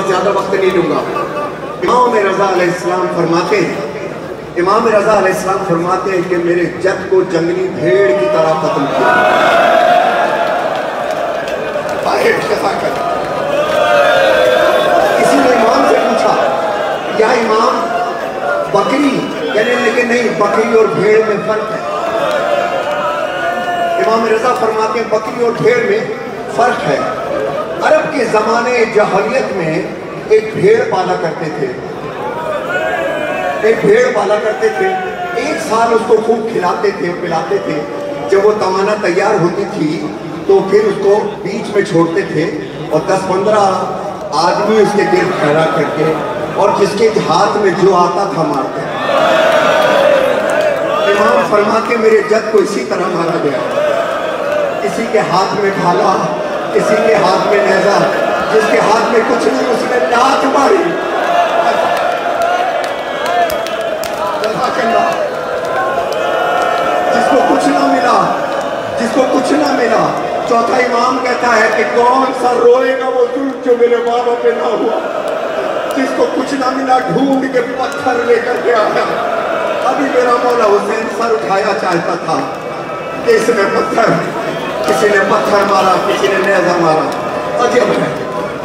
زیادہ وقت نہیں لوں گا۔ امام رضا علیہ السلام فرماتے ہیں کہ میرے جد کو جنگلی بھیڑ کی طرح ختم کیا۔ کسی نے امام سے پوچھا یا امام بکری، کہنے لگے نہیں، بکری اور بھیڑ میں فرق ہے۔ امام رضا فرماتے ہیں بکری اور بھیڑ میں فرق ہے۔ عرب کے زمانے جاہلیت میں ایک بھیڑ پالا کرتے تھے، ایک سال اس کو خوب کھلاتے تھے پلاتے تھے۔ جب وہ توانا تیار ہوتی تھی تو پھر اس کو بیچ میں چھوڑتے تھے اور 10-15 آدمی اس کے گرد کھڑا کر کے اور جس کے ہاتھ میں جو آتا تھا مارتے۔ امام فرماتے میرے جد کو اسی طرح مارا گیا، کسی کے ہاتھ میں ڈھالا، کسی کے ہاتھ میں نیزہ، جس کے ہاتھ میں کچھ نہیں اس نے لات ماری۔ جس کو کچھ نہ ملا، چوتھا امام کہتا ہے کہ کون سا روئے گا وہ ظلم جو میرے بابا پہ نہ ہوا۔ جس کو کچھ نہ ملا ڈھونڈ کے پتھر لے کر کے آیا۔ ابھی میرا مولا حسین سر اٹھایا چاہتا تھا کہ اس نے کسی نے پتھر مارا، کسی نے نیزہ مارا، عجب ہے۔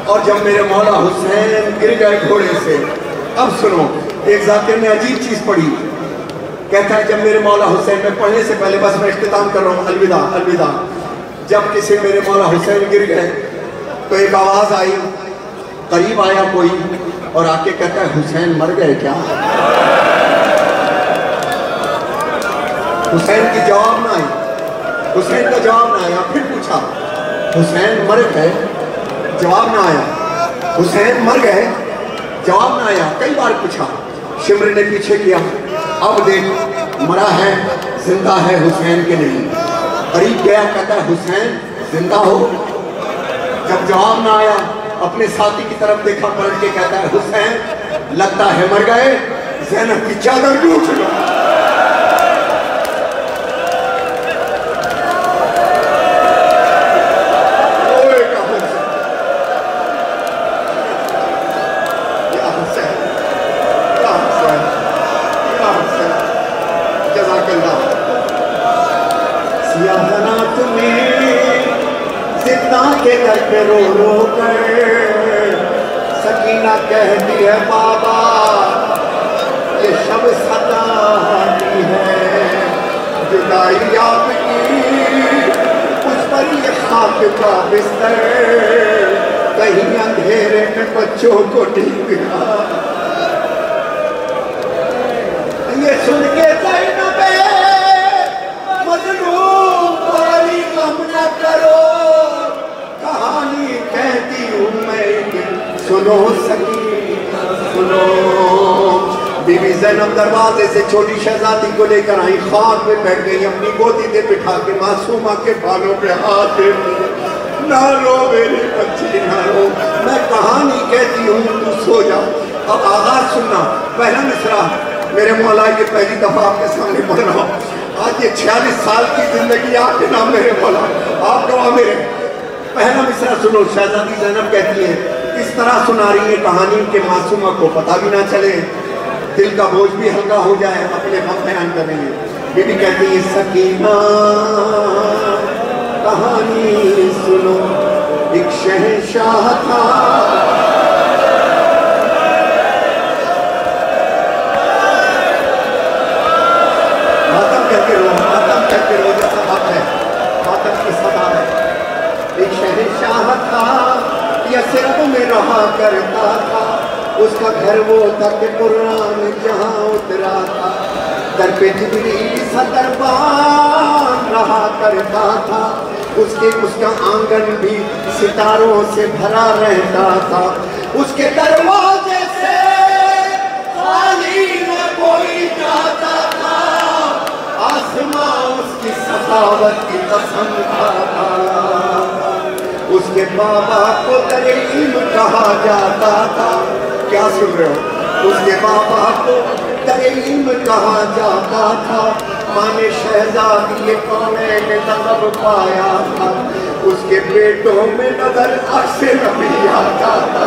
اور جب میرے مولا حسین گر گئے گھوڑے سے، اب سنو، ایک ذاکر نے عجیب چیز پڑھی، کہتا ہے جب میرے مولا حسین، میں پڑھنے سے پہلے بس میں اختتام کر رہا ہوں، الوداع۔ جب کسی میرے مولا حسین گر گئے تو ایک آواز آئی، قریب آیا کوئی اور آ کے کہتا ہے حسین مر گئے کیا؟ حسین کا جواب نہ آیا، پھر پوچھا حسین مر گئے؟ جواب نہ آیا۔ حسین مر گئے؟ جواب نہ آیا۔ کئی بار پوچھا، شمر نے پیچھے کیا، اب دیکھ مرا ہے، زندہ ہے حسین کے نہیں۔ قریب گیا، کہتا ہے حسین زندہ ہو؟ جب جواب نہ آیا اپنے ساتھی کی طرف دیکھا، پلٹ کے کہتا ہے حسین لگتا ہے مر گئے، زینب کی چادر ٹوٹ گئی۔ کے گھر پہ رو رو کر سکینہ کہتی ہے بابا یہ شب ستاتی ہے، جدائی آپ کی اس پر یہ خاک کا بستر، کہیں اندھیرے میں بچوں کو ڈھیل گیا۔ یہ سن کے زینب مظلوم والی غم نہ کرو، کہانی کہتی ہوں میں، سنو سکینہ سنو۔ بی بی زینب دروازے سے چھوٹی شہزادی کو لے کر آئی، خاک میں بیٹھ گئی، اپنی گودی دے بٹھا کے معصومہ کے بالوں پہ ہاتھ دیتی، نہ رو میری بچی نہ رو، میں کہانی کہتی ہوں تو سو جا۔ اب آغاز سننا، پہلا مصرعہ میرے مولا یہ پہلی دفعہ آپ کے سامنے پڑھ رہا ہوں۔ آج یہ 46 سال کی زندگی آپ کے نام میرے مولا، آپ گواہ میرے۔ پہلا مصرعہ سنو، شہزادی زینب کہتی ہے، اس طرح سنا رہی ہے کہانی کہ معصومہ کو پتہ بھی نہ چلے، دل کا بوجھ بھی ہلکا ہو جائے، اپنے غم بیان کر رہی ہے۔ بی بی کہتی ہے سکینہ کہانی سنو، ایک شہنشاہ تھا، ماتم کہتے رہو جیسا بات ہے، ماتم کی صدا ہے۔ ایک شہنشاہ تھا، یثرب میں رہا کرتا تھا، اس کا گھر وہ تھا کہ قرآن جہاں اترا تھا، در پہ جبریل سا دربان رہا کرتا تھا، اس کا آنگن بھی ستاروں سے بھرا رہتا تھا، اس کے دروازے سے خالی نہ کوئی جاتا تھا، آسمان اس کی سخاوت کی قسم کھاتا، اس کے بابا کو در علم کہا جاتا تھا۔ کیا سن رہے ہو؟ اس کے بابا کو در علم کہا جاتا تھا، ماں نے شہزادی کونین نے لقب پایا تھا، اس کے بیٹوں میں نظر عکس نبی آتا تھا۔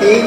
3